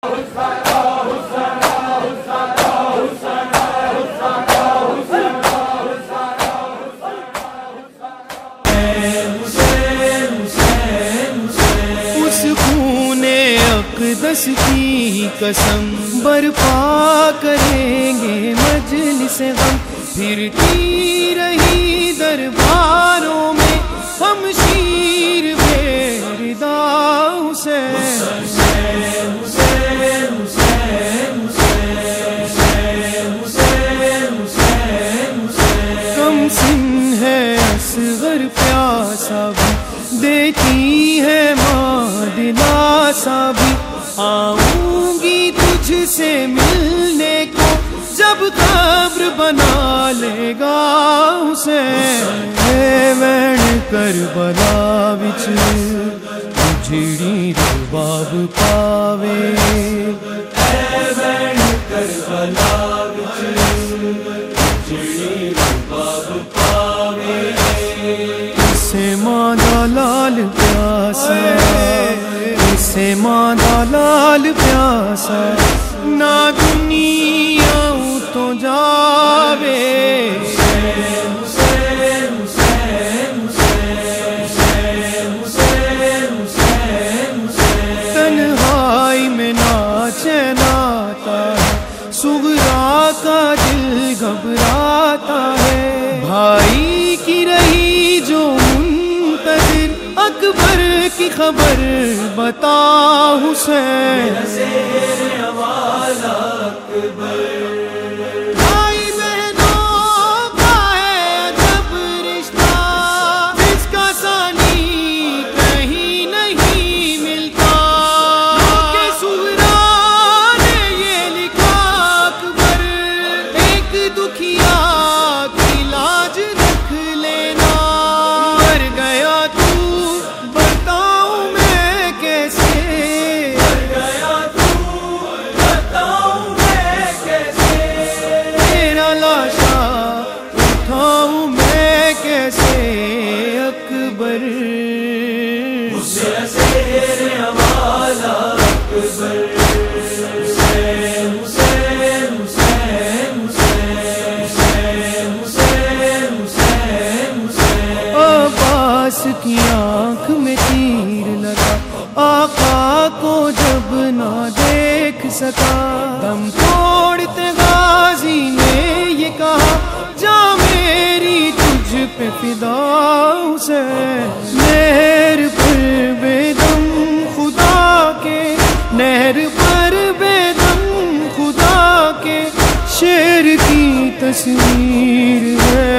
اس خون اقدس کی قسم برپا کریں گے مجلس غم، پھرتی رہی درباروں میں ہم شیر بیردہ کم سن ہے اصغر پیاسا بھی، دیتی ہے ماں دلاسا بھی، آؤں گی تجھ سے ملنے کو جب قبر بنا لے گا حسین۔ اے وین کربلا وچ جڑی رباب پاوے، اے وین کربلا وچ جڑی رباب پاوے، اسے ماں دا لال پیاسا، اسے ماں دا لال پیاسا، نہ دنیا تو جاوے۔ تنہائی میں ناچے ناتا ہے، صغرا کا دل گھبراتا ہے، بھائی کی رہی جو منتظر اکبر کی خبر بتا حسین۔ بھائی بہنوں کا ہے عجب رشتہ، جس کا ثانی کہیں نہیں ملتا، کہ صغرا نے یہ لکھا اکبر ایک دکھیا کی لاج رکھ لینا، مر گیا تو بتاؤں میں کیسے، مر گیا تو بتاؤں میں کیسے، تیرا لاشا اٹھاؤں میں کیسے اکبر، اسے اسیر حوالہ اکبر، حسین حسین حسین حسین حسین حسین حسین۔ عباس کی آنکھ میں تیر لگا، آقا کو جب نہ دیکھ سکا، دم توڑتے غازی نے یہ کہا جا میری تجھ پہ فدا حسین۔ نہر پر بے دم خدا کے، نہر پر بے دم خدا کے، شیر کی تصویر ہے،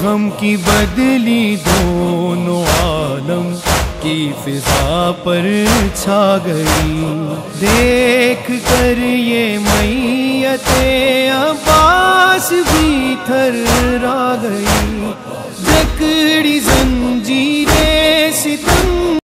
غم کی بدلی دونوں عالم کی فضا پر چھا گئی، دیکھ کر یہ میت عباس بھی تھرا گئی، جکڑی زنجیریں ستم